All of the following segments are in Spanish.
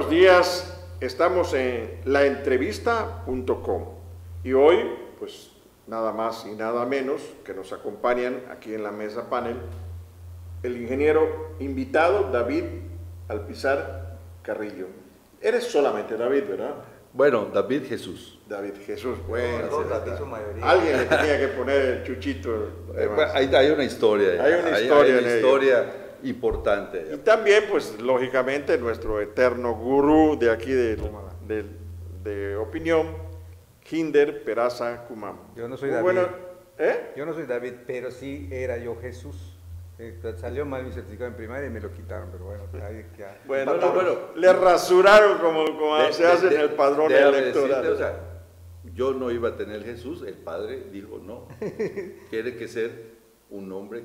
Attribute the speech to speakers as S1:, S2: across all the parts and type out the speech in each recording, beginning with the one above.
S1: buenos días. Estamos en laentrevista.com y hoy, pues nada más y nada menos que nos acompañan aquí en la mesa panel el ingeniero invitado David Alpizar Carrillo. Eres solamente David, ¿verdad?
S2: Bueno, David Jesús.
S1: David Jesús, bueno.
S3: No, David, su mayoría.
S1: Alguien le tenía que poner el chuchito.
S2: Hay una historia.
S1: Hay una historia,
S2: hay una historia importante.
S1: Y también, pues, lógicamente, nuestro eterno gurú de aquí de opinión, Hinder Peraza Kumam.
S3: Yo no soy David.
S1: Bueno, ¿eh?
S3: Yo no soy David, pero sí era yo Jesús. Salió mal mi certificado en primaria y me lo quitaron, pero bueno, ahí ya.
S1: Bueno, le rasuraron como se hace en el padrón electoral.
S2: Decirte, o sea, yo no iba a tener Jesús, el padre dijo no, tiene que ser un hombre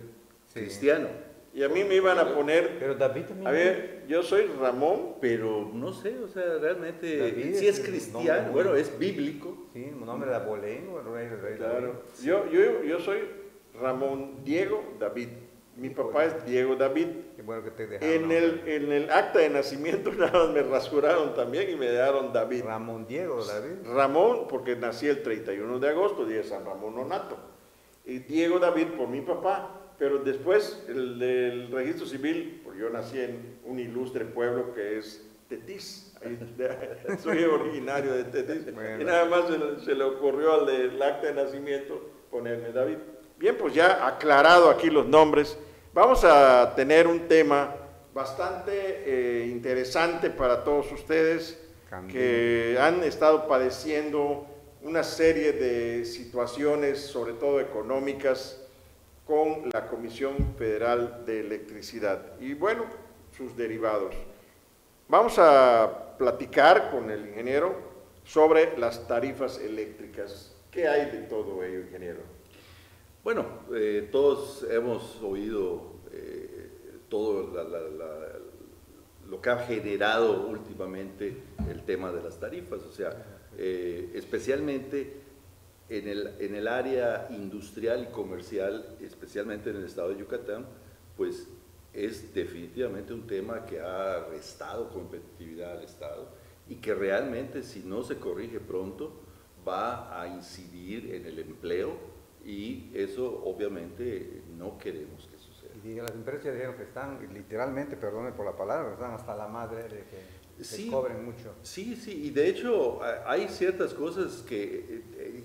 S2: cristiano.
S1: Y a mí me iban a poner,
S3: pero David también.
S1: a ver, yo soy Ramón,
S2: pero no sé, o sea, realmente
S3: David
S2: sí es cristiano, bueno, es bíblico.
S3: Sí, un nombre de abolengo, el rey.
S1: Claro, yo soy Ramón Diego David. Mi papá es Diego David.
S3: Qué bueno que te dejaron.
S1: En el acta de nacimiento nada más me rasuraron también y me dejaron David.
S3: Ramón Diego David.
S1: Ramón, porque nací el 31 de agosto, día de San Ramón Nonato. Y Diego David por mi papá. Pero después, el registro civil, pues yo nací en un ilustre pueblo que es Tetis. Soy originario de Tetis. Bueno. Y nada más se le ocurrió al del acta de nacimiento ponerme David. Bien, pues ya aclarado aquí los nombres, vamos a tener un tema bastante interesante para todos ustedes que han estado padeciendo una serie de situaciones, sobre todo económicas, con la Comisión Federal de Electricidad y bueno, sus derivados. Vamos a platicar con el ingeniero sobre las tarifas eléctricas. ¿Qué hay de todo ello, ingeniero?
S2: Bueno, todos hemos oído todo lo que ha generado últimamente el tema de las tarifas, o sea, especialmente en el área industrial y comercial, especialmente en el estado de Yucatán, pues es definitivamente un tema que ha restado competitividad al estado y que realmente, si no se corrige pronto, va a incidir en el empleo. Y eso obviamente no queremos que suceda.
S3: Y las empresas ya dijeron que están, literalmente, perdone por la palabra, están hasta la madre de que
S2: sí,
S3: cobren mucho.
S2: Sí, y de hecho hay ciertas cosas que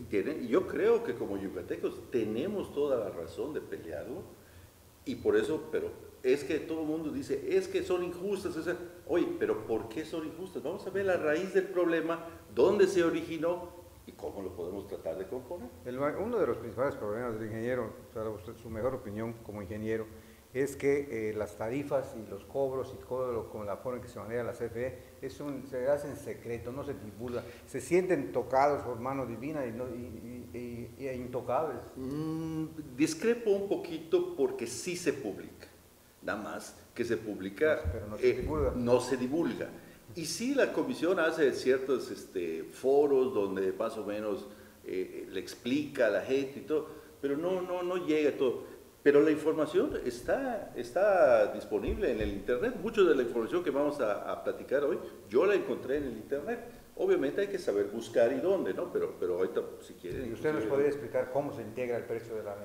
S2: tienen, yo creo que como yucatecos tenemos toda la razón de pelearlo, y por eso, pero es que todo el mundo dice, es que son injustas, o sea, oye, pero ¿por qué son injustas? Vamos a ver la raíz del problema, dónde se originó, ¿y cómo lo podemos tratar de componer?
S3: Uno de los principales problemas del ingeniero, para usted, su mejor opinión como ingeniero, es que las tarifas y los cobros y todo con la forma en que se maneja la CFE se hace en secreto, no se divulga. Se sienten tocados por mano divina y intocables.
S2: Discrepo un poquito porque sí se publica, nada más que se publica,
S3: pero no se divulga.
S2: No se divulga. Y sí, la comisión hace ciertos foros donde más o menos le explica a la gente y todo, pero no llega a todo. Pero la información está disponible en el internet. Mucha de la información que vamos a platicar hoy, yo la encontré en el internet. Obviamente hay que saber buscar y dónde, ¿no? Pero ahorita, si quieren...
S3: ¿Y usted nos podría explicar cómo se integra el precio de la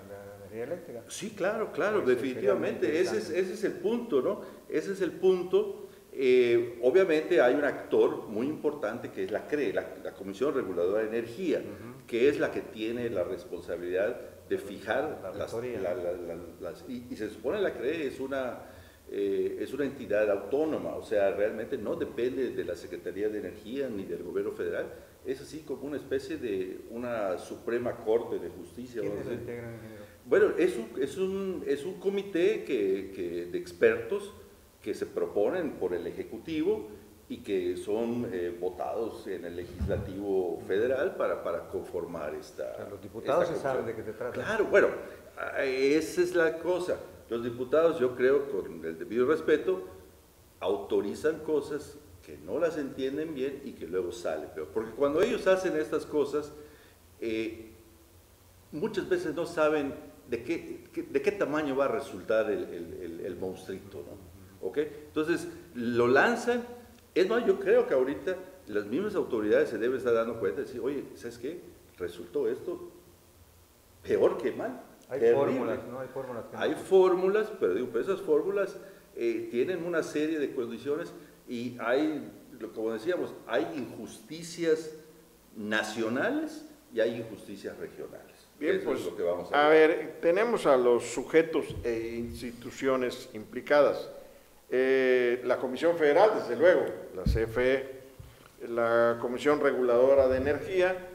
S3: energía eléctrica?
S2: Sí, claro, definitivamente. Ese es el punto, ¿no? Ese es el punto. Obviamente hay un actor muy importante que es la CRE, la Comisión Reguladora de Energía, que es la que tiene la responsabilidad de fijar y se supone la CRE es una entidad autónoma, o sea, realmente no depende de la Secretaría de Energía ni del gobierno federal, es así como una especie de una Suprema Corte de Justicia.
S3: ¿Quiénes lo integran, ingeniero?
S2: Bueno, es un comité de expertos que se proponen por el Ejecutivo y que son votados en el Legislativo Federal para conformar esta...
S3: O sea, los diputados se saben de qué se trata.
S2: Claro, bueno, esa es la cosa. Los diputados, yo creo, con el debido respeto, autorizan cosas que no las entienden bien y que luego salen peor. Porque cuando ellos hacen estas cosas, muchas veces no saben de qué tamaño va a resultar el monstruito, ¿no? ¿Okay? Entonces lo lanzan Es más, yo creo que ahorita las mismas autoridades se deben estar dando cuenta de decir, oye, ¿sabes qué? Resultó esto peor que mal.
S3: Hay
S2: terrible.
S3: fórmulas, ¿no? Hay fórmulas.
S2: Hay fórmulas, pero digo, pues esas fórmulas tienen una serie de condiciones y hay, como decíamos, hay injusticias nacionales y hay injusticias regionales.
S1: Bien,
S2: Eso
S1: pues,
S2: es lo que vamos
S1: a
S2: ver.
S1: ver, tenemos a los sujetos e instituciones implicadas. La Comisión Federal, desde luego, la CFE, la Comisión Reguladora de Energía,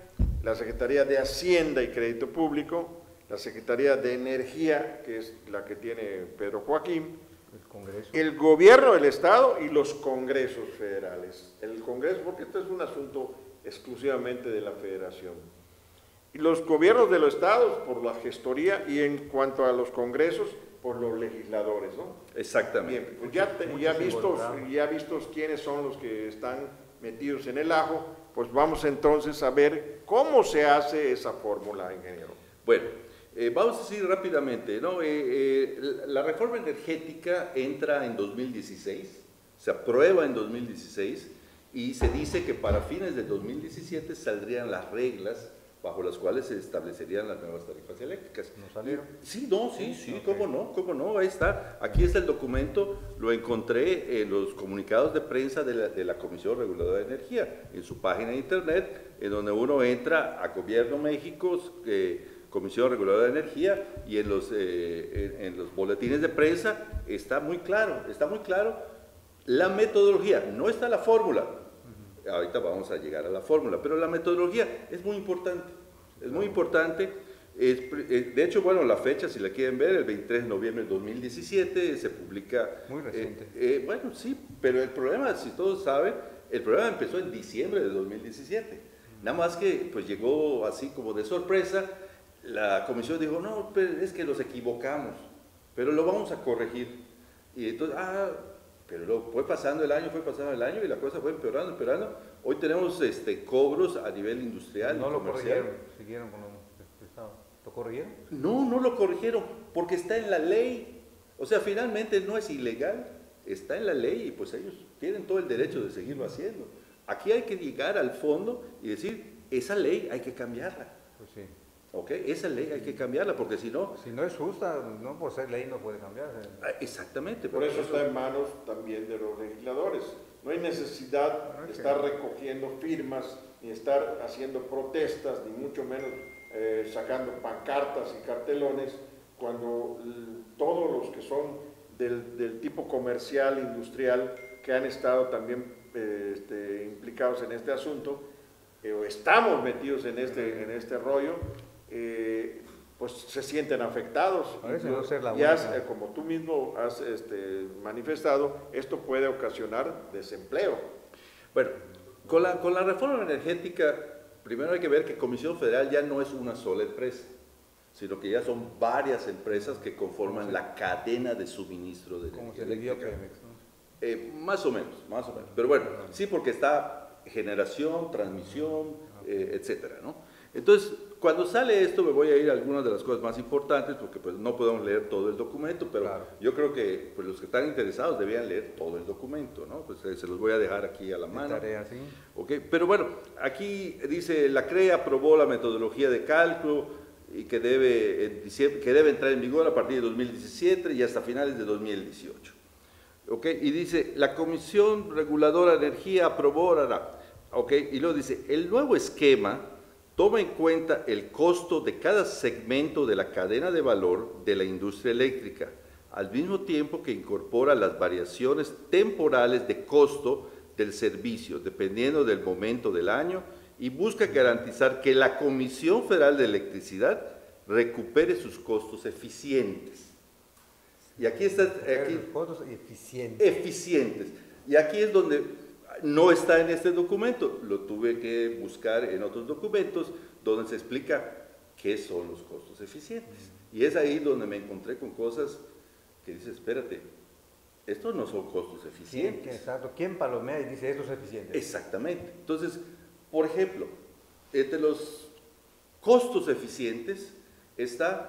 S1: la Secretaría de Hacienda y Crédito Público, la Secretaría de Energía, que es la que tiene Pedro Joaquín,
S3: El Congreso.
S1: el Gobierno del Estado y los Congresos federales. El Congreso, porque esto es un asunto exclusivamente de la Federación. Y los gobiernos de los estados por la gestoría y en cuanto a los congresos por los legisladores, ¿no?
S2: Exactamente.
S1: Bien, pues
S3: Muchos
S1: ya vistos quiénes son los que están metidos en el ajo, pues vamos entonces a ver cómo se hace esa fórmula, ingeniero.
S2: Bueno, vamos a decir rápidamente, ¿no? La reforma energética entra en 2016, se aprueba en 2016 y se dice que para fines de 2017 saldrían las reglas bajo las cuales se establecerían las nuevas tarifas eléctricas.
S3: ¿No salieron?
S2: Sí, no, sí,
S3: Okay.
S2: cómo no, ahí está. Aquí está el documento, lo encontré en los comunicados de prensa de la Comisión Reguladora de Energía, en su página de internet, en donde uno entra a Gobierno México, Comisión Reguladora de Energía, y en los boletines de prensa está muy claro la metodología, no está la fórmula. Ahorita vamos a llegar a la fórmula, pero la metodología es muy importante, de hecho, bueno, la fecha, si la quieren ver, el 23 de noviembre del 2017, se publica.
S3: Muy reciente.
S2: Bueno, sí, pero el problema, si todos saben, el problema empezó en diciembre de 2017, nada más que pues llegó así como de sorpresa, la comisión dijo, no, pero es que nos equivocamos, pero lo vamos a corregir, y entonces, pero luego fue pasando el año y la cosa fue empeorando. Hoy tenemos cobros a nivel industrial
S3: No
S2: y
S3: lo
S2: comercial.
S3: corrigieron, siguieron con lo estaba. ¿Lo corrigieron?
S2: No lo corrigieron porque está en la ley. O sea, finalmente no es ilegal, está en la ley y pues ellos tienen todo el derecho de seguirlo haciendo. Aquí hay que llegar al fondo y decir, esa ley hay que cambiarla.
S3: Pues sí.
S2: ¿Ok? Esa ley hay que cambiarla porque si no...
S3: Si no es justa, no por ser ley no puede cambiarse.
S2: Exactamente.
S1: Por eso está en manos también de los legisladores. No hay necesidad de estar recogiendo firmas, ni estar haciendo protestas, ni mucho menos sacando pancartas y cartelones, cuando todos los que son del tipo comercial, industrial, que han estado también implicados en este asunto, o estamos metidos en este rollo, pues se sienten afectados.
S3: Parece no ser la
S1: y
S3: única.
S1: como tú mismo has manifestado, esto puede ocasionar desempleo.
S2: Bueno, con la reforma energética, primero hay que ver que Comisión Federal ya no es una sola empresa, sino que ya son varias empresas que conforman la cadena de suministro de
S3: Como
S2: energía
S3: se le dio a
S2: eléctrica.
S3: Pemex, ¿no?
S2: Más o menos. Pero bueno, sí, porque está generación, transmisión, etcétera, ¿no? Entonces, cuando sale esto, me voy a ir a algunas de las cosas más importantes, porque pues no podemos leer todo el documento, pero
S3: Claro.
S2: yo creo que pues, los que están interesados debían leer todo el documento, ¿no? Pues se los voy a dejar aquí a la mano.
S3: Tarea, sí.
S2: Okay. Pero bueno, aquí dice, la CRE aprobó la metodología de cálculo y que debe entrar en vigor a partir de 2017 y hasta finales de 2018. Okay. Y dice, la Comisión Reguladora de Energía aprobó, okay. Y luego dice, el nuevo esquema toma en cuenta el costo de cada segmento de la cadena de valor de la industria eléctrica, al mismo tiempo que incorpora las variaciones temporales de costo del servicio, dependiendo del momento del año, y busca garantizar que la Comisión Federal de Electricidad recupere sus costos eficientes. Y aquí está...
S3: Costos eficientes.
S2: Eficientes. Y aquí es donde... No está en este documento, lo tuve que buscar en otros documentos donde se explica qué son los costos eficientes. Y es ahí donde me encontré con cosas que dices, espérate, estos no son costos eficientes.
S3: Exacto. ¿Quién palomea y dice esto es eficiente?
S2: Exactamente. Entonces, por ejemplo, entre los costos eficientes están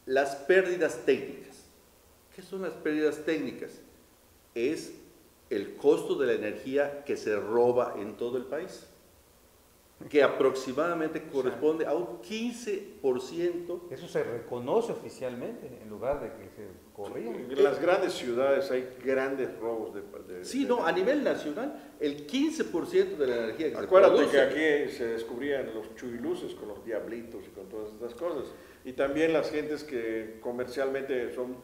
S2: las pérdidas técnicas. ¿Qué son las pérdidas técnicas? Es el costo de la energía que se roba en todo el país, que aproximadamente corresponde a un 15%.
S3: Eso se reconoce oficialmente en lugar de que se corrija.
S1: En las grandes ciudades hay grandes robos
S2: Sí, no, a nivel nacional, el 15% de la energía que
S1: Acuérdate
S2: se produce.
S1: que aquí se descubrían los chuiluces con los diablitos y con todas estas cosas. Y también las gentes que comercialmente son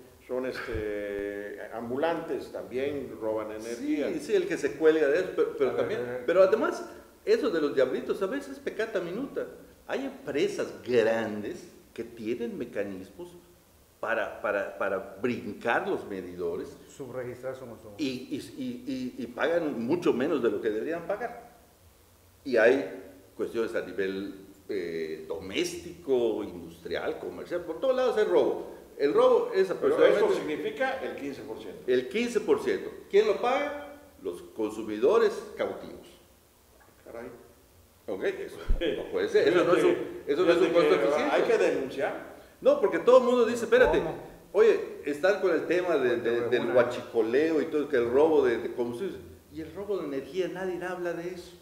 S1: ambulantes, también roban energía.
S2: Sí, sí, el que se cuelga de eso, pero también, pero además, eso de los diablitos a veces es pecata minuta. Hay empresas grandes que tienen mecanismos para brincar los medidores
S3: Subregistrar somos.
S2: y pagan mucho menos de lo que deberían pagar. Y hay cuestiones a nivel doméstico, industrial, comercial, por todos lados hay robo. El robo es
S1: Pero
S2: aproximadamente
S1: eso significa el 15%.
S2: el 15%. ¿Quién lo paga? Los consumidores cautivos.
S1: Caray.
S2: Ok, eso no puede ser. Eso no es un costo eficiente.
S1: Hay que denunciar.
S2: No, porque todo el mundo dice, espérate,
S3: ¿Cómo?
S2: oye, están con el tema del huachicoleo y todo, que el robo de combustibles. Y el robo de energía, nadie habla de eso.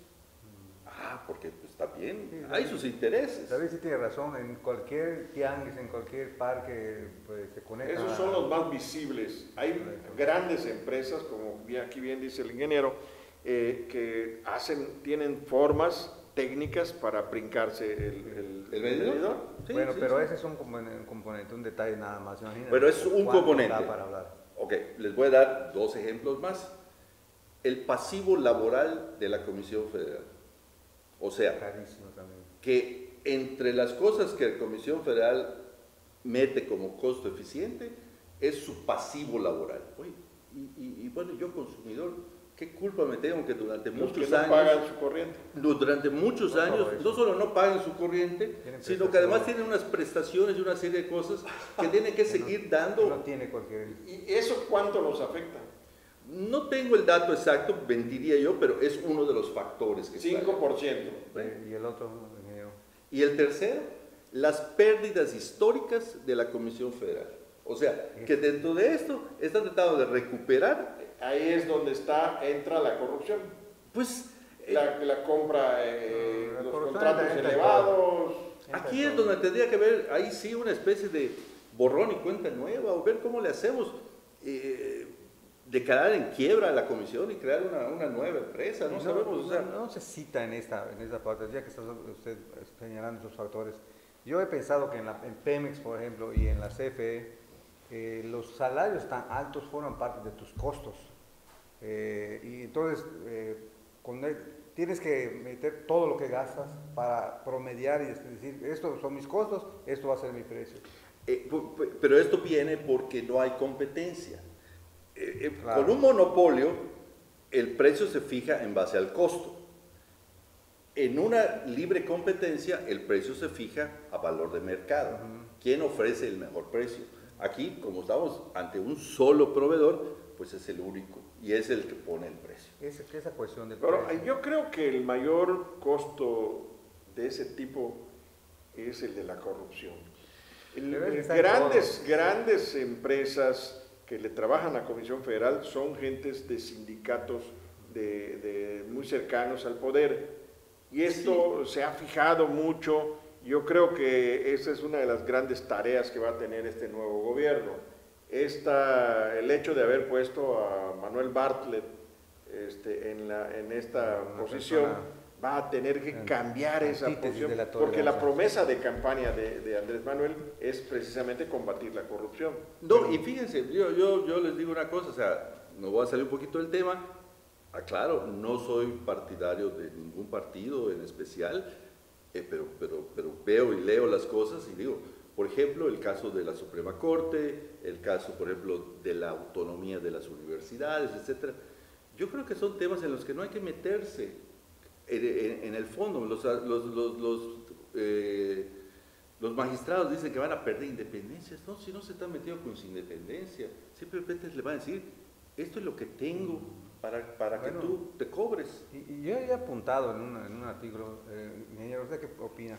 S2: Ah, porque pues, está bien,
S3: Sí,
S2: hay sus intereses.
S3: David sí tiene razón, en cualquier tianguis, en cualquier parque, pues se conecta.
S1: Esos son los más visibles. Hay grandes empresas, como aquí bien dice el ingeniero, que tienen formas técnicas para brincarse el medidor.
S2: Sí,
S3: Bueno,
S2: sí,
S3: pero
S2: sí.
S3: ese es un componente, un detalle nada más. Imagínate
S2: Pero es un
S3: cuánto
S2: componente.
S3: da para hablar.
S2: Ok, les voy a dar dos ejemplos más. El pasivo laboral de la Comisión Federal. O sea,
S3: Carísimo también.
S2: que entre las cosas que la Comisión Federal mete como costo eficiente es su pasivo laboral. Oye, y bueno, yo consumidor, ¿qué culpa me tengo que durante
S1: Los que
S2: muchos
S1: no
S2: años,
S1: pagan su corriente.
S2: durante muchos
S3: No,
S2: años,
S3: eso.
S2: no solo no pagan su corriente,
S3: Tienen
S2: sino que además
S3: prestaciones.
S2: tienen unas prestaciones y una serie de cosas que tienen que seguir dando?
S3: No tiene cualquier.
S1: ¿Y eso cuánto nos afecta?
S2: No tengo el dato exacto, mentiría yo, pero es uno de los factores que está ahí.
S1: 5%.
S3: Y el otro, ingeniero.
S2: Y el tercero, las pérdidas históricas de la Comisión Federal. O sea, que dentro de esto están tratando de recuperar,
S1: Ahí es donde entra la corrupción.
S2: pues,
S1: La compra,
S3: La
S1: los
S3: corrupción
S1: contratos
S3: entra en
S1: elevados.
S2: aquí es donde tendría que haber, ahí sí, una especie de borrón y cuenta nueva, o ver cómo le hacemos, declarar en quiebra a la comisión y crear una nueva empresa, no sabemos. O sea,
S3: no se cita en esta parte, ya que está usted señalando esos factores. Yo he pensado que en Pemex, por ejemplo, y en la CFE, los salarios tan altos forman parte de tus costos. Y entonces, tienes que meter todo lo que gastas para promediar y decir, estos son mis costos, esto va a ser mi precio.
S2: pero esto viene porque no hay competencia.
S3: Claro.
S2: Con un monopolio, el precio se fija en base al costo. En una libre competencia, el precio se fija a valor de mercado. ¿Quién ofrece el mejor precio? Aquí, como estamos ante un solo proveedor, pues es el único y es el que pone el precio.
S3: Esa cuestión del
S1: Pero
S3: precio.
S1: yo creo que el mayor costo de ese tipo es el de la corrupción.
S3: Pero eso está en
S1: Grandes empresas que le trabajan a Comisión Federal son gentes de sindicatos muy cercanos al poder. Y esto se ha fijado mucho. Yo creo que esa es una de las grandes tareas que va a tener este nuevo gobierno. El hecho de haber puesto a Manuel Bartlett en esta posición va a tener que cambiar esa posición, porque la promesa de campaña de Andrés Manuel es precisamente combatir la corrupción.
S2: No, y fíjense, yo les digo una cosa, o sea, no voy a salir un poquito del tema. Aclaro, no soy partidario de ningún partido en especial, pero veo y leo las cosas y digo, por ejemplo, el caso de la Suprema Corte, el caso, por ejemplo, de la autonomía de las universidades, etcétera. Yo creo que son temas en los que no hay que meterse en el fondo. Los magistrados dicen que van a perder independencia. No, si no se están metiendo con su independencia, simplemente le van a decir, esto es lo que tengo para que tú te cobres.
S3: Y yo he apuntado en un artículo, ingeniero, ¿usted qué opina?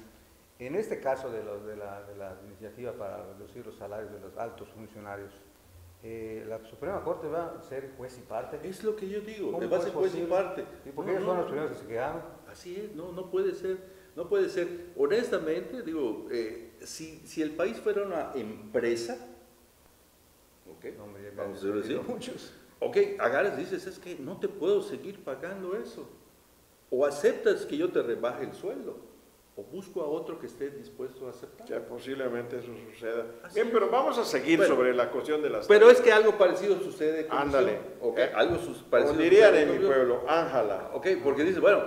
S3: En este caso de la iniciativa para reducir los salarios de los altos funcionarios, La Suprema Corte va a ser juez y parte.
S2: Es lo que yo digo,
S3: ¿Cómo
S2: va a ser juez y
S3: posible?
S2: parte.
S3: ¿Y por qué ellos son los primeros que se quejaron?
S2: Así es, no puede ser, no puede ser. Honestamente, digo, si el país fuera una empresa, ¿ok?
S3: No, hombre, ya me
S2: Vamos a
S3: han
S2: decirlo así.
S3: despedido muchos.
S2: Ok, agarras y dices, es que no te puedo seguir pagando eso. O aceptas que yo te rebaje el sueldo, o busco a otro que esté dispuesto a aceptar.
S1: Ya posiblemente eso suceda.
S2: Así
S1: Bien,
S2: es.
S1: pero vamos a seguir
S2: Bueno,
S1: sobre la cuestión de las
S2: Pero es que algo parecido sucede con
S1: Ándale.
S2: okay, algo parecido
S1: como dirían
S2: sucede
S1: en mi
S2: con-
S1: pueblo, ángala.
S2: Ok, porque dice, bueno,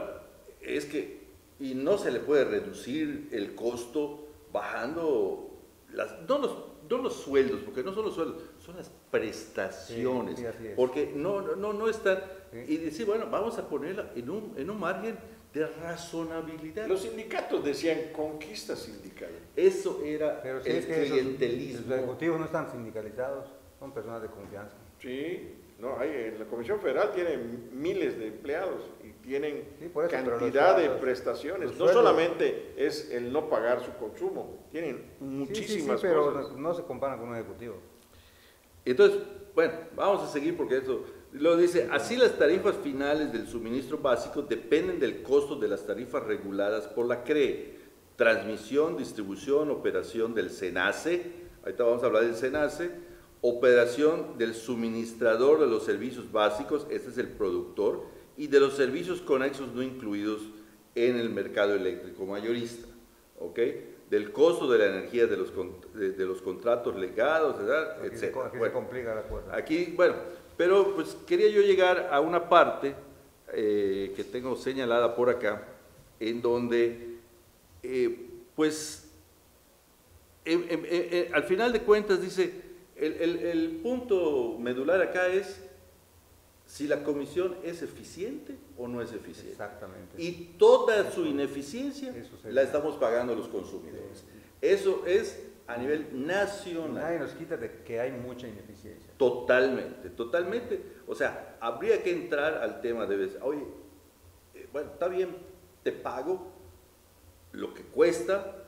S2: es que, y no se le puede reducir el costo bajando, no los sueldos, porque no son los sueldos, son las prestaciones,
S3: Sí, así es.
S2: porque no están,
S3: Sí.
S2: y decir, bueno, vamos a ponerla en un margen de razonabilidad.
S1: Los sindicatos decían conquista sindical.
S2: Eso era
S3: Pero si
S2: el
S3: es que los
S2: clientelismo.
S3: ejecutivos no están sindicalizados, son personas de confianza.
S1: Sí, no, la Comisión Federal tiene miles de empleados y tienen
S3: Sí, por eso, pero
S1: cantidad
S3: los
S1: de
S3: sueldos,
S1: prestaciones.
S3: los
S1: No
S3: sueldos.
S1: solamente es el no pagar su consumo, tienen muchísimas
S3: sí, pero
S1: cosas.
S3: no se comparan con un ejecutivo.
S2: Entonces, bueno, vamos a seguir porque eso lo dice, así las tarifas finales del suministro básico dependen del costo de las tarifas reguladas por la CRE, transmisión, distribución, operación del SENACE, ahorita vamos a hablar del SENACE, operación del suministrador de los servicios básicos, este es el productor, y de los servicios conexos no incluidos en el mercado eléctrico mayorista, ¿ok? Del costo de la energía de los contratos legados,
S3: Aquí,
S2: etc.
S3: aquí se complica la cosa.
S2: Aquí, bueno, pero pues quería yo llegar a una parte que tengo señalada por acá, en donde, al final de cuentas dice, el punto medular acá es si la comisión es eficiente o no es eficiente.
S3: Exactamente.
S2: Y toda su ineficiencia
S3: Eso sería.
S2: la estamos pagando los consumidores. Eso es a nivel nacional.
S3: Nadie nos quita de que hay mucha ineficiencia.
S2: Totalmente, totalmente. O sea, habría que entrar al tema de, oye, bueno, está bien, te pago lo que cuesta,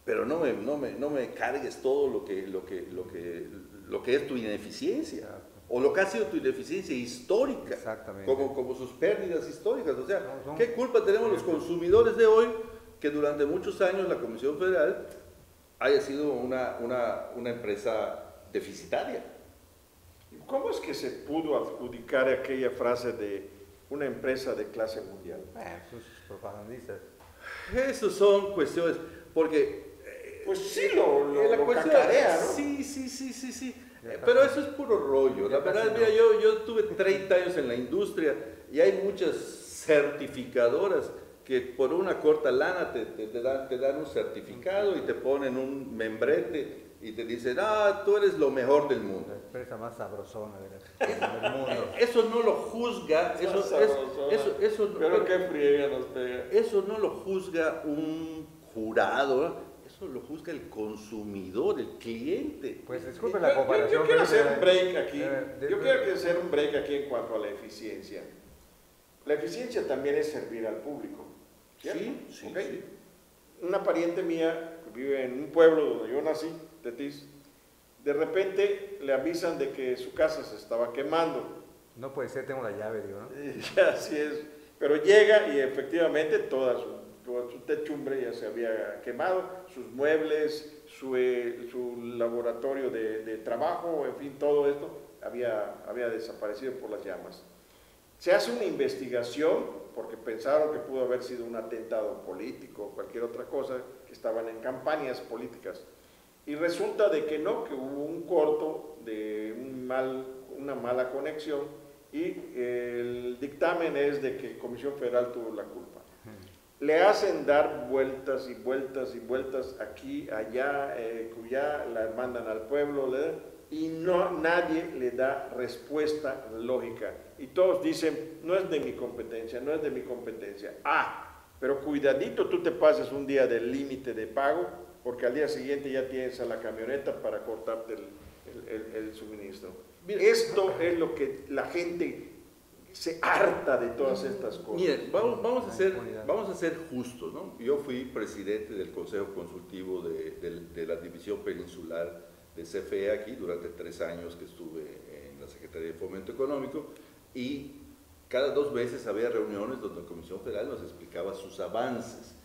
S2: pero no me cargues todo lo que es tu ineficiencia.
S3: Exacto.
S2: O lo que ha sido tu ineficiencia histórica.
S3: Exactamente.
S2: Como sus pérdidas históricas. O sea,
S3: No, son-
S2: ¿qué culpa tenemos los consumidores de hoy que durante muchos años la Comisión Federal haya sido una empresa deficitaria?
S1: ¿Cómo es que se pudo adjudicar aquella frase de una empresa de clase mundial?
S3: Sus propagandistas.
S2: Esas son cuestiones, porque...
S1: Pues sí, lo
S2: la cuestión,
S1: cacarea, ¿no?
S2: Sí.
S3: Ya
S2: Pero
S3: casi.
S2: eso es puro rollo.
S3: Ya
S2: La verdad,
S3: casi
S2: mira,
S3: no.
S2: yo tuve 30 años en la industria y hay muchas certificadoras que por una corta lana te dan un certificado y te ponen un membrete y te dicen, tú eres lo mejor del
S3: La
S2: mundo.
S3: empresa más sabrosona del mundo.
S2: Eso no lo juzga,
S1: Pero qué friega nos pega.
S2: eso no lo juzga un jurado, ¿no? Eso lo juzga el consumidor, el cliente.
S3: Pues disculpe la comparación.
S1: Yo quiero
S3: pero-
S1: hacer un break aquí.
S3: de-
S1: Yo quiero hacer un break aquí en cuanto a la eficiencia. La eficiencia también es servir al público. ¿cierto?
S2: Sí,
S1: ¿Ok?
S2: sí.
S1: Una pariente mía que vive en un pueblo donde yo nací, Tetis, de repente le avisan de que su casa se estaba quemando.
S3: No puede ser, tengo la llave, digo, ¿no?
S1: Y así es. Pero llega y efectivamente toda su techumbre ya se había quemado, sus muebles, su laboratorio de trabajo, en fin, todo esto había desaparecido por las llamas. Se hace una investigación porque pensaron que pudo haber sido un atentado político o cualquier otra cosa, que estaban en campañas políticas. Y resulta de que no, que hubo un corto de una mala conexión y el dictamen es de que Comisión Federal tuvo la culpa. Le hacen dar vueltas y vueltas y vueltas aquí, allá, cuya la mandan al pueblo y nadie le da respuesta lógica. Y todos dicen, no es de mi competencia, no es de mi competencia. Pero cuidadito, tú te pases un día del límite de pago, porque al día siguiente ya tienes a la camioneta para cortarte el suministro.
S2: Mira,
S1: esto es lo que la gente se harta de todas estas cosas.
S2: Miren, vamos a ser justos, ¿no? Yo fui presidente del Consejo Consultivo de la División Peninsular de CFE aquí durante 3 años que estuve en la Secretaría de Fomento Económico, y cada 2 meses había reuniones donde la Comisión Federal nos explicaba sus avances.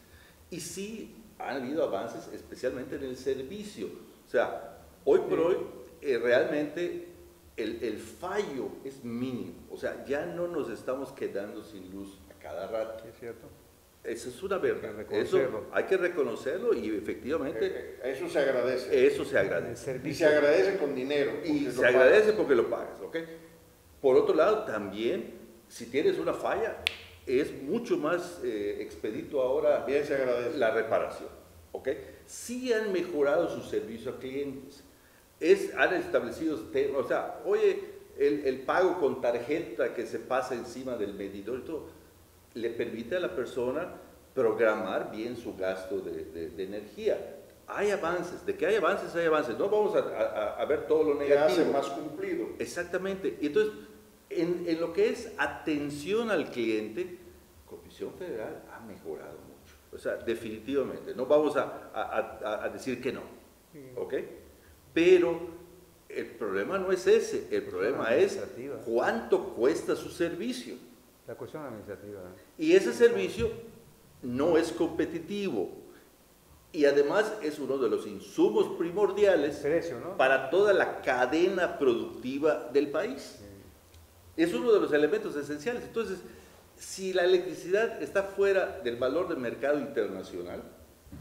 S2: Y sí han habido avances, especialmente en el servicio. O sea, hoy por hoy realmente el fallo es mínimo. O sea, ya no nos estamos quedando sin luz a cada rato.
S3: Es cierto.
S2: Eso es una verdad.
S3: Eso
S2: hay que reconocerlo y efectivamente
S1: eso se agradece.
S2: eso se agradece.
S1: Y se agradece con dinero.
S2: Y se agradece porque lo pagas, ¿ok? Por otro lado, también, si tienes una falla, es mucho más expedito ahora
S1: También se agradece.
S2: la reparación, ¿ok? Sí han mejorado su servicio a clientes. Han establecido temas, o sea, oye, el pago con tarjeta que se pasa encima del medidor y todo, le permite a la persona programar bien su gasto de energía. Hay avances, de que hay avances, hay avances. No vamos a ver todo lo negativo.
S1: Que hace más cumplido.
S2: Exactamente. Y entonces, en lo que es atención al cliente, Comisión Federal ha mejorado mucho. O sea, definitivamente. No vamos a decir que no. ¿Ok? Pero el problema no es ese. El problema es cuánto cuesta su servicio.
S3: La cuestión administrativa.
S2: Y ese servicio no es competitivo. Y además es uno de los insumos primordiales para toda la cadena productiva del país. Es uno de los elementos esenciales. Entonces, si la electricidad está fuera del valor del mercado internacional,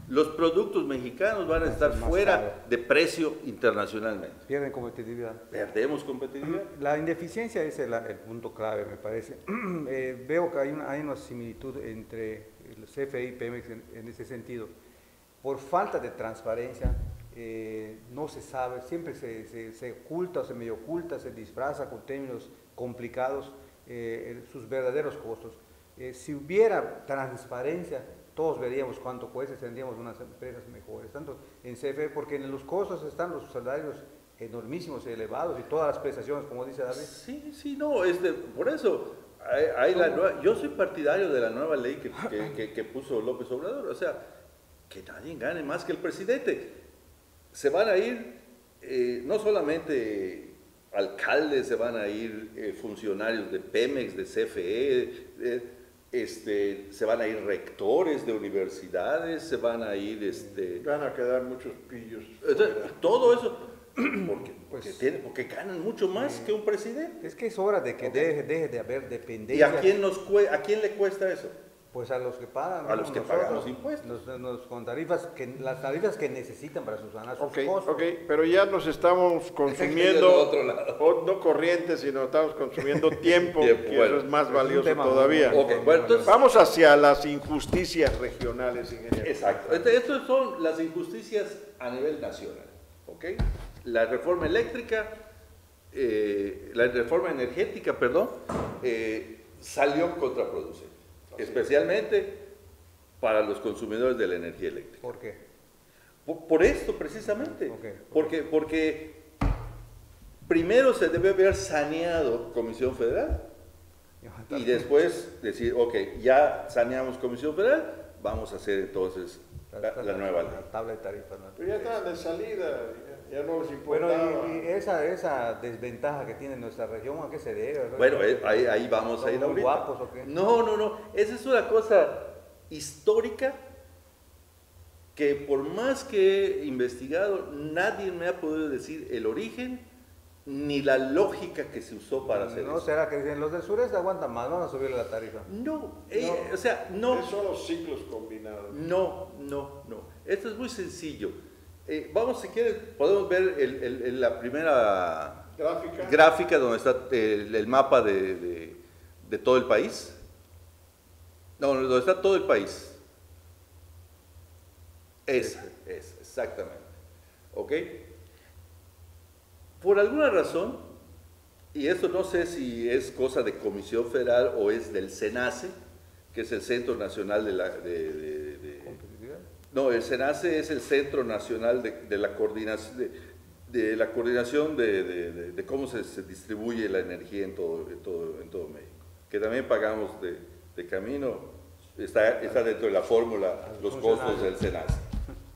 S2: los productos mexicanos van a estar fuera de precio internacionalmente.
S3: Pierden competitividad.
S2: Perdemos competitividad.
S3: La ineficiencia es el punto clave, me parece. Veo que hay una similitud entre el CFE y Pemex en ese sentido. Por falta de transparencia, no se sabe, siempre se oculta o se medio oculta, se disfraza con términos complicados sus verdaderos costos. Si hubiera transparencia, todos veríamos cuánto cuesta y tendríamos unas empresas mejores, tanto en CFE, porque en los costos están los salarios enormísimos y elevados y todas las prestaciones, como dice David.
S2: Sí, no, por eso yo soy partidario de la nueva ley que puso López Obrador, o sea, que nadie gane más que el presidente. Se van a ir no solamente alcaldes, se van a ir funcionarios de Pemex, de CFE, se van a ir rectores de universidades, se van a ir...
S1: Van a quedar muchos pillos.
S2: Todo eso, porque ganan mucho más que un presidente.
S3: Es que es hora de que deje de haber dependencia.
S2: ¿Y a quién le cuesta eso?
S3: Pues a los que pagan.
S2: A los que pagamos impuestos.
S3: Con tarifas, las tarifas que necesitan para subsanar sus costos.
S1: Ok, pero ya nos estamos consumiendo, no corriente, sino estamos consumiendo tiempo, que eso es más valioso todavía.
S2: Bueno, entonces,
S1: vamos hacia las injusticias regionales, ingeniero.
S2: Exacto. Estas son las injusticias a nivel nacional. ¿Ok? La reforma eléctrica, la reforma energética, perdón, salió contraproducente. Especialmente para los consumidores de la energía eléctrica.
S3: ¿Por qué?
S2: Por esto precisamente.
S3: Okay.
S2: Porque primero se debe haber saneado Comisión Federal y después decir, ok, ya saneamos Comisión Federal, vamos a hacer entonces la nueva ley.
S3: La tabla de tarifas. ¿No?
S1: Pero ya estaban de salida, ya no les importaba.
S3: Bueno, y esa desventaja que tiene nuestra región, ¿a qué se debe?
S2: Bueno, ahí vamos a ir ahorita.
S3: ¿Guapos o qué?
S2: No, esa es una cosa histórica que por más que he investigado, nadie me ha podido decir el origen ni la lógica que se usó para hacer eso.
S3: ¿No será que dicen, los del sureste aguantan más, van a subirle la tarifa?
S2: No. O sea, no.
S1: Son los ciclos combinados.
S2: No. Esto es muy sencillo. Vamos, si quieres, podemos ver la primera gráfica donde está el mapa de todo el país. No, donde está todo el país. Esa, exactamente. ¿Ok? Por alguna razón, y esto no sé si es cosa de Comisión Federal o es del SENACE, que es el Centro Nacional No, el SENACE es el Centro Nacional de la Coordinación de cómo se distribuye la energía en todo México, que también pagamos de camino, está dentro de la fórmula los costos del SENACE.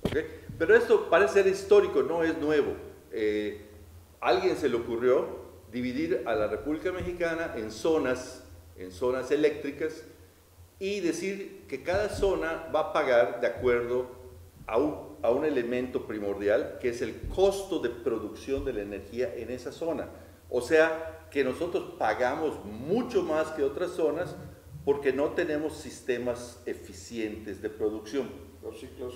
S2: ¿Okay? Pero esto parece ser histórico, no es nuevo. alguien se le ocurrió dividir a la República Mexicana en zonas eléctricas y decir que cada zona va a pagar de acuerdo a un elemento primordial, que es el costo de producción de la energía en esa zona. O sea, que nosotros pagamos mucho más que otras zonas porque no tenemos sistemas eficientes de producción.
S1: Los ciclos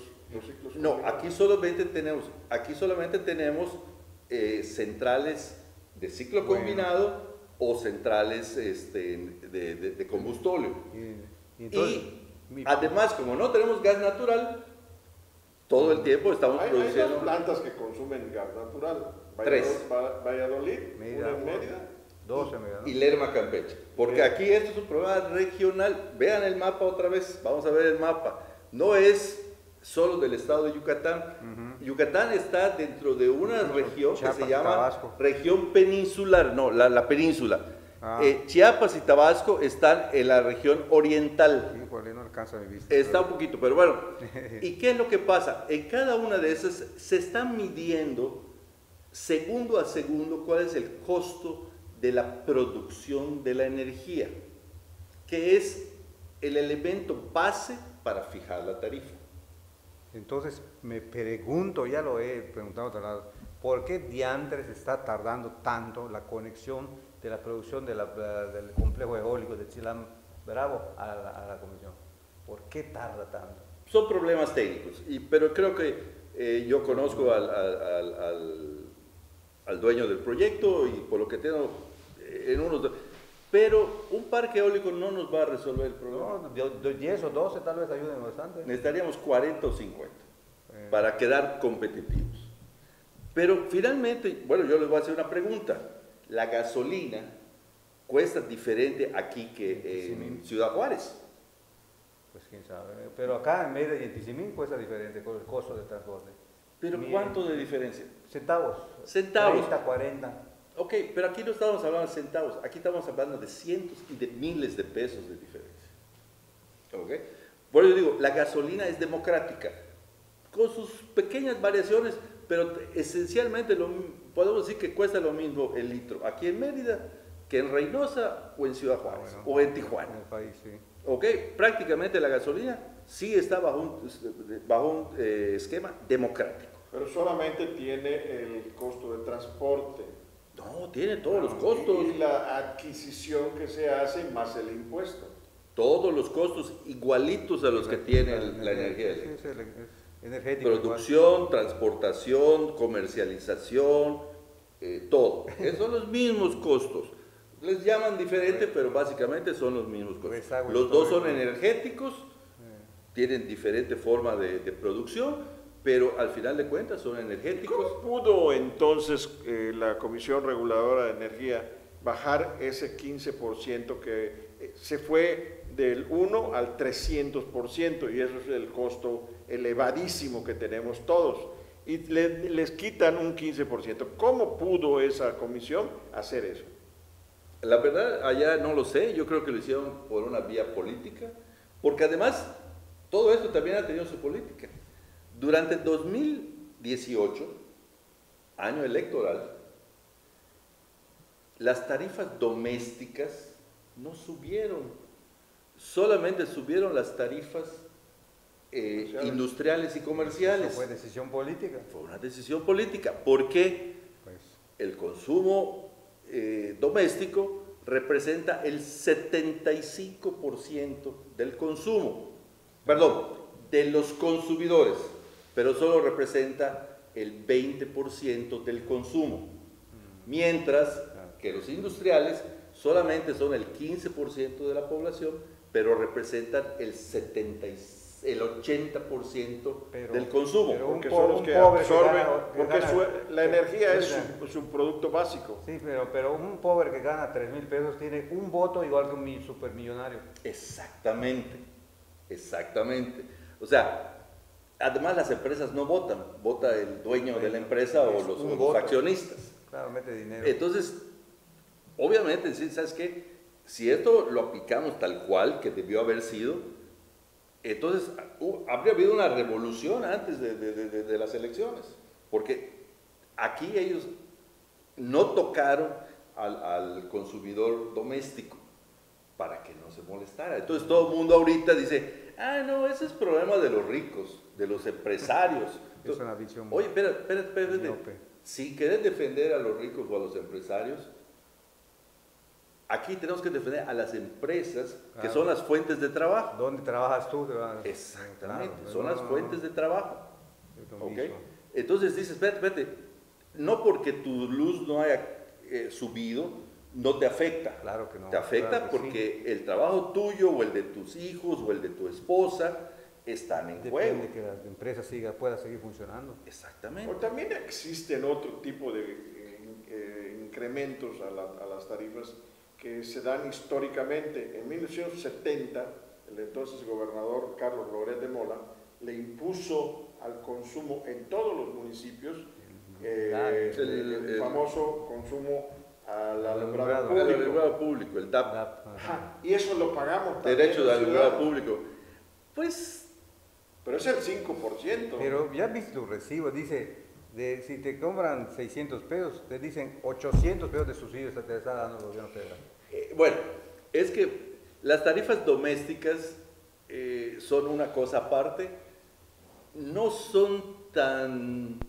S2: No, aquí solamente tenemos centrales de ciclo combinado o centrales de combustóleo. Y además, como no tenemos gas natural, todo el tiempo estamos produciendo...
S1: Hay dos plantas que consumen gas natural.
S2: Tres.
S1: Valladolid,
S3: Mérida,
S1: una en Mérida.
S3: 12 me da.
S2: Y Lerma, Campeche. Porque aquí esto es un problema regional. Vean el mapa otra vez, vamos a ver el mapa. No es solo del estado de Yucatán. Yucatán está dentro de una región
S3: Chiapas,
S2: que se llama
S3: Tabasco.
S2: región peninsular, no, la península.
S3: Ah.
S2: Chiapas y Tabasco están en la región oriental.
S3: Híjole, no alcanza mi vista.
S2: Está un poquito, pero bueno. ¿Y qué es lo que pasa? En cada una de esas se está midiendo segundo a segundo cuál es el costo de la producción de la energía, que es el elemento base para fijar la tarifa.
S3: Entonces me pregunto, ya lo he preguntado a otro lado, ¿por qué diantres está tardando tanto la conexión de la producción del complejo eólico de Chilam Bravo a la comisión? ¿Por qué tarda tanto?
S2: Son problemas técnicos, pero creo que yo conozco al dueño del proyecto y por lo que tengo pero un parque eólico no nos va a resolver el problema.
S3: No, 10 o 12 tal vez ayuden bastante.
S2: Necesitaríamos 40 o 50 para quedar competitivos. Pero finalmente, bueno, yo les voy a hacer una pregunta. La gasolina cuesta diferente aquí que en Ciudad Juárez.
S3: Pues quién sabe. Pero acá en Mérida y en Tizimín cuesta diferente con el costo de transporte.
S2: ¿Pero cuánto de diferencia?
S3: Centavos.
S2: Centavos.
S3: 30, 40.
S2: Ok, pero aquí no estamos hablando de centavos, aquí estamos hablando de cientos y de miles de pesos de diferencia. ¿Ok? Por eso digo, la gasolina es democrática, con sus pequeñas variaciones, pero esencialmente podemos decir que cuesta lo mismo el litro aquí en Mérida que en Reynosa o en Ciudad Juárez o en Tijuana.
S3: En el país, sí.
S2: ¿Ok? Prácticamente la gasolina sí está bajo un esquema democrático.
S1: Pero solamente tiene el costo de transporte.
S2: No, tiene todos los costos.
S1: Y la adquisición que se hace más el impuesto.
S2: Todos los costos igualitos a los que tiene la energía eléctrica.
S3: Sí, es energético.
S2: Producción, transportación, comercialización, todo. Son los mismos costos. Les llaman diferente, pero básicamente son los mismos costos. Los dos son energéticos, tienen diferente forma de producción, pero al final de cuentas son energéticos.
S1: ¿Cómo pudo entonces la Comisión Reguladora de Energía bajar ese 15% que se fue del 1 al 300%, y eso es el costo elevadísimo que tenemos todos, y les quitan un 15%? ¿Cómo pudo esa comisión hacer eso?
S2: La verdad, allá no lo sé, yo creo que lo hicieron por una vía política, porque además todo esto también ha tenido su política. Durante el 2018, año electoral, las tarifas domésticas no subieron, solamente subieron las tarifas industriales y comerciales.
S3: Eso fue decisión política.
S2: Fue una decisión política, porque
S3: Pues,
S2: el consumo doméstico representa el 75% del consumo, perdón, de los consumidores, pero solo representa el 20% del consumo, mientras que los industriales solamente son el 15% de la población, pero representan el 80% del consumo.
S1: Porque son los que absorben, porque la energía es su producto básico.
S3: Sí, pero un pobre que gana 3,000 pesos tiene un voto igual que un supermillonario.
S2: Exactamente, exactamente. O sea, además las empresas no votan, vota el dueño de la empresa o los accionistas.
S3: Claro, mete dinero.
S2: Entonces, obviamente, ¿sabes qué? Si esto lo aplicamos tal cual que debió haber sido, entonces habría habido una revolución antes de las elecciones, porque aquí ellos no tocaron al consumidor doméstico para que no se molestara. Entonces todo el mundo ahorita dice, ah, no, ese es problema de los ricos, de los empresarios.
S3: Es una visión.
S2: Oye, espérate. Si querés defender a los ricos o a los empresarios, aquí tenemos que defender a las empresas, que son las fuentes de trabajo.
S3: ¿Dónde trabajas tú?
S2: Exactamente,
S3: Claro,
S2: son las fuentes de trabajo.
S3: ¿Okay?
S2: Entonces dices, espérate, no porque tu luz no haya subido, no te afecta.
S3: Claro que no.
S2: Te afecta
S3: claro que
S2: porque el trabajo tuyo o el de tus hijos o el de tu esposa están en juego.
S3: Depende que la empresa pueda seguir funcionando.
S2: Exactamente.
S1: O también existen otro tipo de incrementos a las tarifas que se dan históricamente. En 1970, el entonces gobernador Carlos Loret de Mola le impuso al consumo en todos los municipios el famoso consumo al alumbrado público.
S2: El alumbrado público, el DAP.
S1: Ajá, y eso lo pagamos también.
S2: Derecho de
S1: los
S2: alumbrado
S1: ciudadanos.
S2: público. Pues,
S1: Pero es el 5%.
S3: Pero ya viste los recibos, dice, si te compran 600 pesos, te dicen 800 pesos de subsidio te está dando el gobierno federal.
S2: bueno, es que las tarifas domésticas son una cosa aparte, no son tan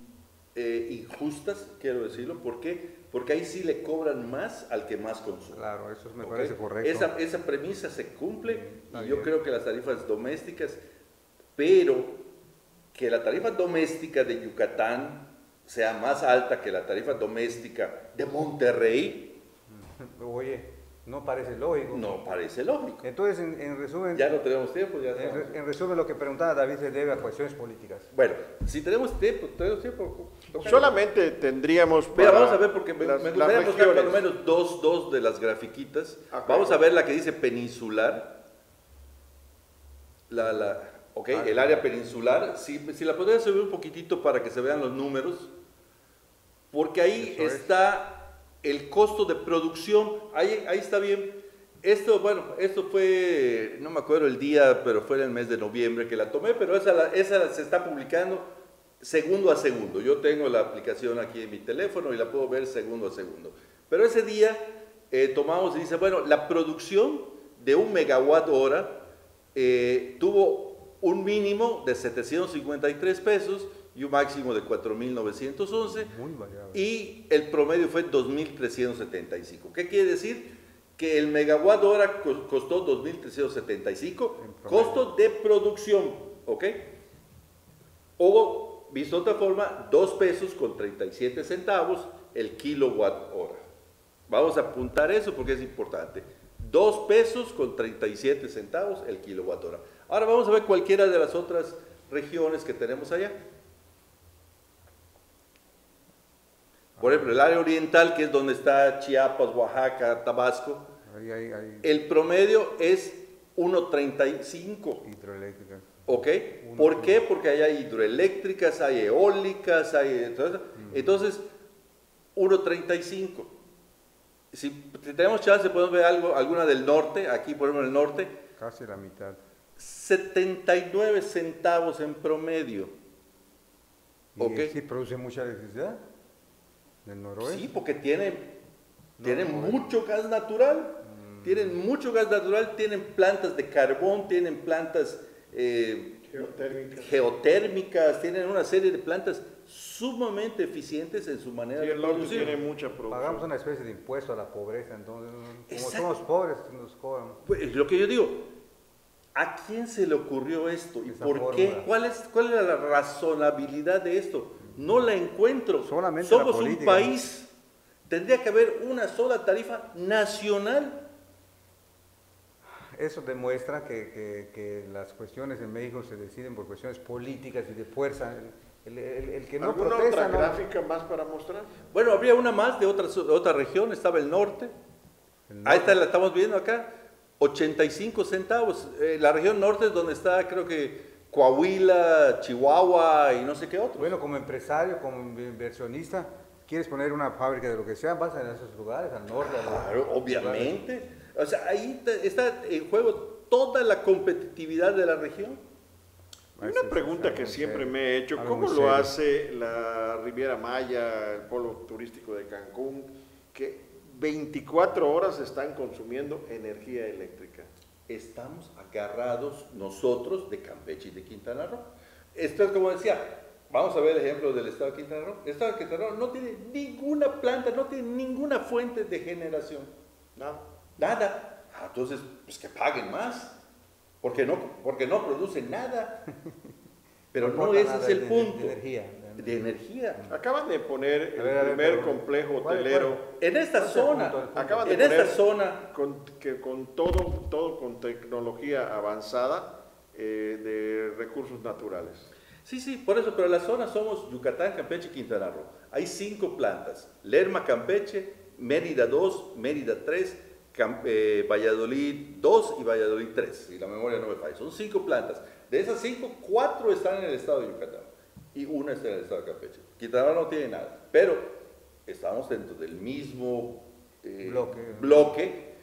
S2: injustas, quiero decirlo. ¿Por qué? Porque ahí sí le cobran más al que más consume.
S3: Claro, eso me
S2: ¿Ok?
S3: parece correcto.
S2: Esa premisa se cumple
S3: Está
S2: y yo
S3: bien.
S2: creo que las tarifas domésticas, pero que la tarifa doméstica de Yucatán sea más alta que la tarifa doméstica de Monterrey,
S3: Oye, no parece lógico.
S2: no parece lógico.
S3: Entonces, en resumen,
S2: Ya no tenemos tiempo, ya estamos.
S3: en resumen, lo que preguntaba David se debe a cuestiones políticas.
S2: Bueno, si tenemos tiempo, toca.
S1: Solamente tendríamos
S2: Mira,
S1: para
S2: vamos a ver, porque me
S1: las
S2: gustaría mostrar por lo
S1: regiones.
S2: menos dos de las grafiquitas.
S1: Ok.
S2: Vamos a ver la que dice peninsular. Ok, el área peninsular. Si la podría subir un poquitito para que se vean los números. Porque ahí
S3: Eso es.
S2: está el costo de producción. Ahí está bien. Esto fue, no me acuerdo el día, pero fue en el mes de noviembre que la tomé, pero esa se está publicando segundo a segundo. Yo tengo la aplicación aquí en mi teléfono y la puedo ver segundo a segundo. Pero ese día tomamos y dice, bueno, la producción de 1 megawatt hora tuvo un mínimo de 753 pesos y un máximo de 4.911
S3: Muy variable.
S2: y el promedio fue 2.375. ¿Qué quiere decir? Que el megawatt hora costó 2.375, costo de producción, ¿ok? O, visto de otra forma, 2 pesos con 37 centavos el kilowatt hora. Vamos a apuntar eso porque es importante. 2 pesos con 37 centavos el kilowatt hora. Ahora vamos a ver cualquiera de las otras regiones que tenemos allá. Por ejemplo, el área oriental, que es donde está Chiapas, Oaxaca, Tabasco,
S3: Ahí,
S2: el promedio es 1.35.
S3: hidroeléctricas.
S2: ¿Ok? ¿Por qué? Porque ahí hay hidroeléctricas, hay eólicas, hay... Entonces, 1.35. Si tenemos chance, podemos ver alguna del norte, aquí por ejemplo en el norte,
S3: Casi la mitad.
S2: 79 centavos en promedio.
S3: ¿Y
S2: ¿Ok?
S3: sí produce mucha electricidad? ¿Del noroeste?
S2: Sí, porque tienen
S3: No,
S2: mucho gas natural. Tienen mucho gas natural, tienen plantas de carbón, tienen plantas geotérmicas, tienen una serie de plantas sumamente eficientes en su manera
S1: Sí,
S2: de
S1: el norte
S2: producir.
S1: tiene mucha producción.
S3: Pagamos una especie de impuesto a la pobreza, entonces, como
S2: Exacto.
S3: somos pobres, nos cobran.
S2: Pues, lo que yo digo, ¿a quién se le ocurrió esto? ¿Y
S3: Esa
S2: por qué?
S3: fórmula.
S2: ¿Cuál es la razonabilidad de esto? No la encuentro.
S3: Solamente
S2: Somos
S3: la
S2: un
S3: política.
S2: país. Tendría que haber una sola tarifa nacional.
S3: Eso demuestra que las cuestiones en México se deciden por cuestiones políticas y de fuerza. El que no
S1: ¿Alguna
S3: protesta,
S1: otra
S3: no.
S1: gráfica más para mostrar?
S2: Bueno, habría una más de otra región, estaba el norte. Ahí está, la estamos viendo acá, 85 centavos. La región norte es donde está, creo que Coahuila, Chihuahua y no sé qué otro.
S3: Bueno, como empresario, como inversionista, quieres poner una fábrica de lo que sea, vas a esos lugares, al norte.
S2: Claro, obviamente. O sea, ahí está en juego toda la competitividad de la región.
S1: Una pregunta que siempre me he hecho, ¿cómo lo hace la Riviera Maya, el polo turístico de Cancún, que 24 horas están consumiendo energía eléctrica?
S2: Estamos agarrados nosotros de Campeche y de Quintana Roo. Esto es como decía, vamos a ver el ejemplo del estado de Quintana Roo. El estado de Quintana Roo no tiene ninguna planta, no tiene ninguna fuente de generación. Nada. Entonces, pues que paguen más, porque no producen nada. Pero no ese es el punto. De energía.
S1: Acaban de poner el primer complejo hotelero.
S2: En esta zona.
S1: Acaban de poner con todo con tecnología avanzada de recursos naturales.
S2: Sí, por eso, pero la zona somos Yucatán, Campeche y Quintana Roo. Hay 5 plantas: Lerma, Campeche, Mérida 2, Mérida 3, Valladolid 2 y Valladolid 3, si la memoria no me falla. Son 5 plantas. De esas 5, 4 están en el estado de Yucatán y una está en el estado de Campeche. Quintana Roo no tiene nada, pero estamos dentro del mismo bloque.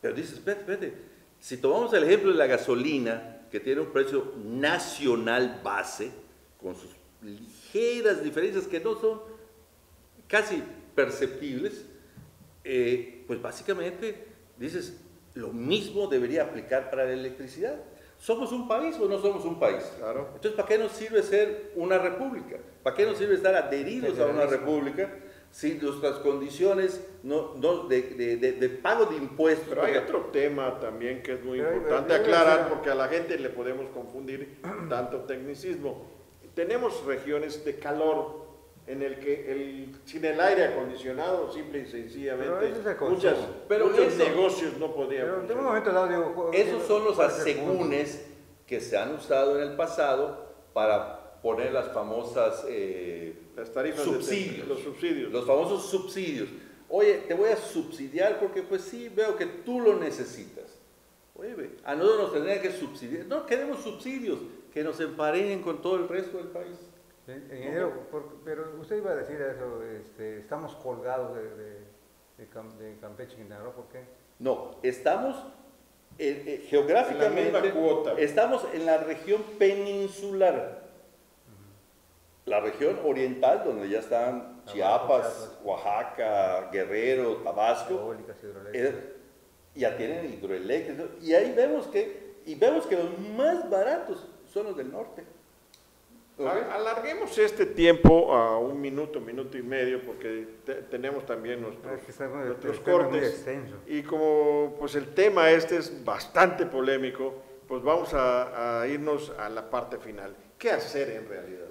S2: Pero dices, espérate, si tomamos el ejemplo de la gasolina, que tiene un precio nacional base, con sus ligeras diferencias que no son casi perceptibles, pues básicamente dices, lo mismo debería aplicar para la electricidad. ¿Somos un país o no somos un país?
S1: Claro.
S2: Entonces, ¿para qué nos sirve ser una república? ¿Para qué nos sirve estar adheridos a una república si nuestras condiciones de pago de impuestos?
S1: Pero hay otro tema también que es muy importante aclarar, porque a la gente le podemos confundir tanto tecnicismo. Tenemos regiones de calor en el que sin el aire acondicionado, simple y sencillamente, muchos negocios no podían funcionar.
S2: Esos son los asegúnes que se han usado en el pasado para poner las famosas
S1: las tarifas
S2: subsidios,
S1: los subsidios.
S2: Los famosos subsidios. Oye, te voy a subsidiar porque pues sí, veo que tú lo necesitas. Oye, a nosotros nos tendrían que subsidiar. No queremos subsidios, que nos emparejen con todo el resto del país.
S3: Ingeniero, pero usted iba a decir eso, estamos colgados de Campeche y Quintana Roo, ¿por qué?
S2: No, estamos geográficamente,
S1: en la cuota.
S2: Estamos en la región peninsular, la región oriental, donde ya están Chiapas, Oaxaca, Guerrero, Tabasco, ya tienen hidroeléctricos, y ahí vemos que los más baratos son los del norte.
S1: Alarguemos este tiempo a 1 minuto, minuto y medio, porque tenemos también nuestros cortes. Y como pues el tema es bastante polémico, pues vamos a irnos a la parte final. ¿Qué hacer en realidad?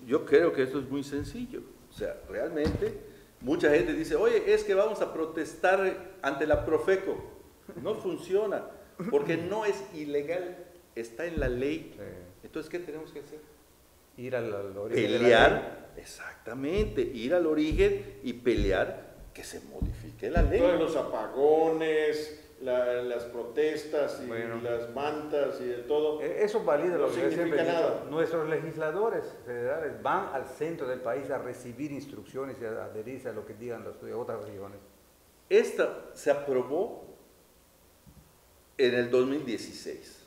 S2: Yo creo que esto es muy sencillo. O sea, realmente mucha gente dice, oye, es que vamos a protestar ante la Profeco. No funciona, porque no es ilegal, está en la ley. Entonces, ¿qué tenemos que hacer?
S3: Ir al origen.
S2: Pelear, exactamente, ir al origen y pelear que se modifique la ley.
S1: Todos los apagones, las protestas y las mantas y de todo.
S3: Eso valida
S1: no
S3: lo que
S1: significa nada.
S3: Nuestros legisladores federales van al centro del país a recibir instrucciones y a adherirse a lo que digan las otras regiones.
S2: Esta se aprobó en el 2016.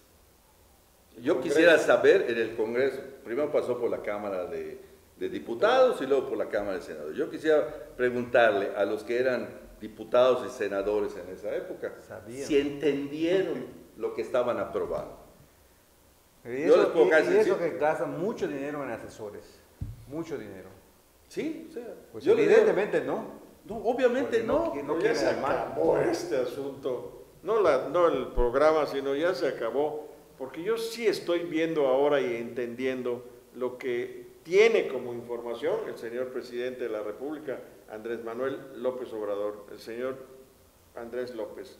S2: Yo quisiera saber en el Congreso, primero pasó por la Cámara de Diputados y luego por la Cámara de Senadores. Yo quisiera preguntarle a los que eran diputados y senadores en esa época si entendieron lo que estaban aprobando.
S3: Y eso que gastan mucho dinero en asesores, mucho dinero.
S2: Sí, o sea,
S3: pues evidentemente no.
S2: No, obviamente no.
S1: Ya se acabó este asunto, no el programa, sino ya se acabó. Porque yo sí estoy viendo ahora y entendiendo lo que tiene como información el señor presidente de la República, Andrés Manuel López Obrador, el señor Andrés López.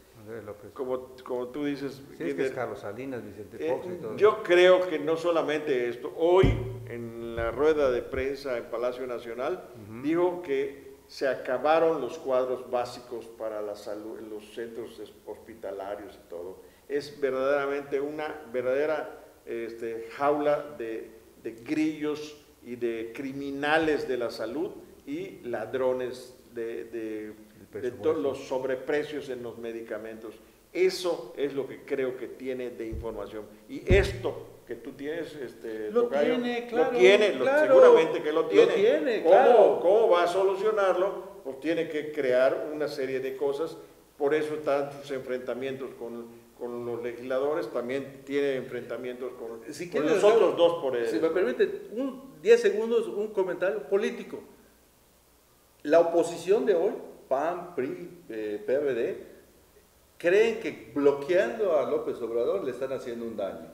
S1: Como tú dices.
S3: Sí, es que es Carlos Salinas, Vicente Fox y todo.
S1: Yo creo que no solamente esto, hoy en la rueda de prensa en Palacio Nacional, dijo que se acabaron los cuadros básicos para la salud en los centros hospitalarios y todo. Es verdaderamente una verdadera jaula de grillos y de criminales de la salud y ladrones de todos los sobreprecios en los medicamentos. Eso es lo que creo que tiene de información. Y esto que tú tienes,
S2: Lo
S1: tocayo,
S2: tiene, claro,
S1: lo tiene,
S2: claro.
S1: seguramente que lo tiene.
S2: Lo tiene,
S1: ¿Cómo,
S2: claro.
S1: ¿Cómo va a solucionarlo? Pues tiene que crear una serie de cosas, por eso están sus enfrentamientos con los legisladores, también tiene enfrentamientos con,
S2: Si
S1: con
S2: quieres,
S1: nosotros dos por el...
S2: Si me permite, 10 segundos, un comentario político. La oposición de hoy, PAN, PRI, PRD, creen que bloqueando a López Obrador le están haciendo un daño.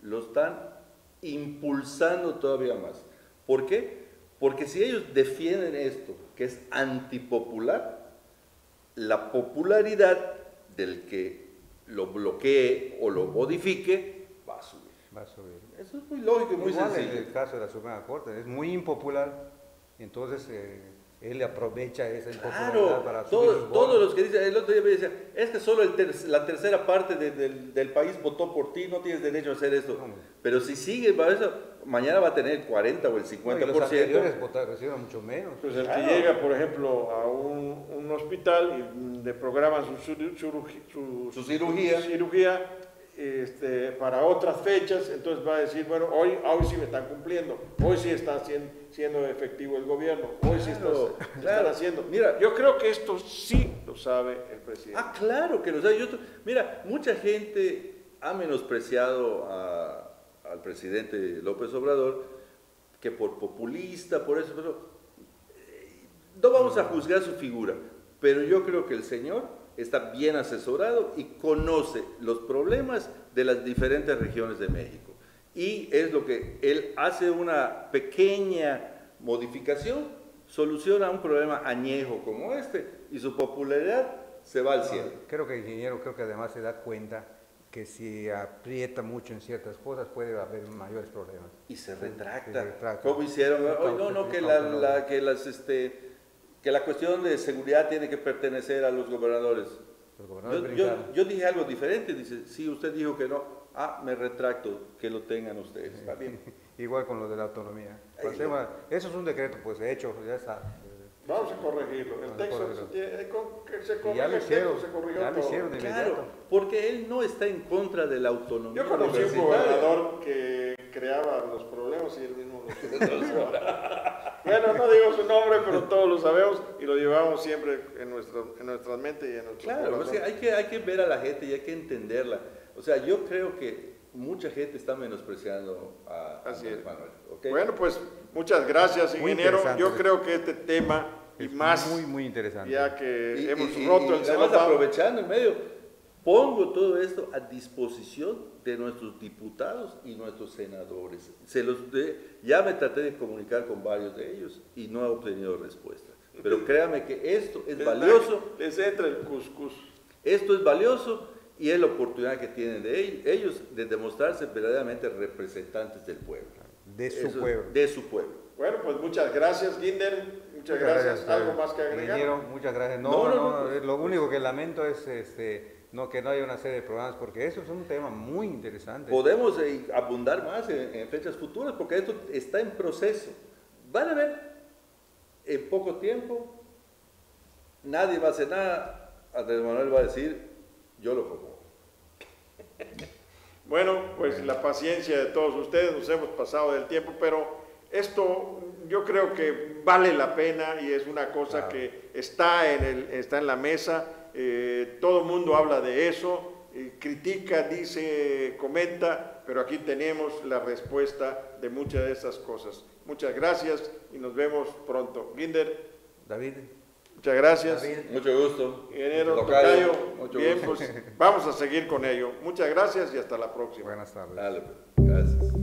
S2: Lo están impulsando todavía más. ¿Por qué? Porque si ellos defienden esto, que es antipopular, la popularidad del que lo bloquee o lo modifique va a subir.
S3: Va a subir.
S2: Eso es muy lógico y muy
S3: Igual
S2: sencillo.
S3: en el caso de la Suprema Corte, es muy impopular, entonces él aprovecha esa impopularidad para subir sus
S2: Todos
S3: votos.
S2: los que dicen, el otro día me decían, es que solo la tercera parte del país votó por ti, no tienes derecho a hacer esto.
S3: No.
S2: Pero si sigue para eso, mañana va a tener el 40 o el 50%.
S3: No, y los anteriores recibieron mucho menos.
S1: Pues el
S2: Claro.
S1: que llega, por ejemplo, a un hospital y le programan
S2: Su cirugía.
S1: cirugía, para otras fechas, entonces va a decir, bueno, hoy sí me están cumpliendo, hoy sí está siendo efectivo el gobierno, hoy sí
S2: Claro,
S1: están
S2: claro.
S1: haciendo.
S2: Mira,
S1: yo creo que esto sí lo sabe el presidente.
S2: Ah, claro que lo sabe. Mira, mucha gente ha menospreciado al presidente López Obrador, que por populista, por eso, pero no vamos a juzgar su figura, pero yo creo que el señor está bien asesorado y conoce los problemas de las diferentes regiones de México. Y es lo que él hace una pequeña modificación, soluciona un problema añejo como este y su popularidad se va al cielo.
S3: Creo que el ingeniero, creo que además se da cuenta que si aprieta mucho en ciertas cosas puede haber mayores problemas.
S2: Y se retracta.
S3: Se retracta.
S2: ¿Cómo hicieron? Hoy no, que la cuestión de seguridad tiene que pertenecer a los gobernadores.
S3: Los gobernadores brincaron.
S2: Yo dije algo diferente, dice, sí, usted dijo que no, me retracto, que lo tengan ustedes, está bien.
S3: Igual con lo de la autonomía.
S2: Ahí
S3: El tema, eso es un decreto, pues hecho, ya está.
S1: Vamos a corregirlo. El
S3: Vamos a
S1: texto
S3: corregirlo.
S1: se
S3: Y
S1: corrige,
S3: ya lo
S1: el
S3: hicieron,
S1: texto se corrigió
S3: ya lo
S1: todo.
S3: hicieron de
S2: Claro,
S3: inmediato.
S2: porque él no está en contra de la autonomía.
S1: Yo conocí un
S2: universitaria.
S1: gobernador que creaba los problemas y él mismo los solucionaba. Bueno, no digo su nombre, pero todos lo sabemos y lo llevamos siempre en nuestras mentes y en nuestro
S2: Claro,
S1: corazón.
S2: o sea, hay que ver a la gente y hay que entenderla. O sea, yo creo que mucha gente está menospreciando a
S1: Así
S2: Andrés
S1: es.
S2: Manuel. ¿Ok?
S1: Bueno, pues muchas gracias,
S3: Muy
S1: ingeniero.
S3: interesante.
S1: Yo creo que este tema y
S3: Es
S1: más,
S3: muy, muy interesante.
S1: ya que
S2: Y-
S1: hemos
S2: y-
S1: roto
S2: y
S1: el
S2: nada más
S1: celofán.
S2: aprovechando el medio, pongo todo esto a disposición de nuestros diputados y nuestros senadores. Ya me traté de comunicar con varios de ellos y no he obtenido respuesta. Pero créame que esto es valioso,
S1: Les entra el cuscús.
S2: esto es valioso y es la oportunidad que tienen de ellos de demostrarse verdaderamente representantes del pueblo.
S3: De su
S2: Eso,
S3: pueblo.
S2: de su pueblo.
S1: Bueno, pues muchas gracias, Ginder. Muchas gracias. ¿Algo más que agregar?
S3: Ingeniero, muchas gracias.
S2: No,
S3: No,
S2: pues,
S3: lo único que lamento es que no haya una serie de programas, porque eso es un tema muy interesante.
S2: Podemos abundar más en fechas futuras porque esto está en proceso. Van a ver en poco tiempo, nadie va a hacer nada, Andrés Manuel va a decir, yo lo propongo.
S1: Bueno, pues la paciencia de todos ustedes, nos hemos pasado del tiempo, pero esto yo creo que vale la pena y es una cosa
S3: Claro.
S1: que está en la mesa, todo el mundo habla de eso, critica, dice, comenta, pero aquí tenemos la respuesta de muchas de esas cosas. Muchas gracias y nos vemos pronto. Ginder,
S3: David.
S1: muchas gracias.
S3: David.
S2: Mucho gusto.
S1: Ingeniero
S2: Tocayo,
S1: Tocayo,
S2: mucho
S1: bien,
S2: gusto.
S1: pues vamos a seguir con ello. Muchas gracias y hasta la próxima.
S3: Buenas tardes.
S2: Dale, pues, gracias.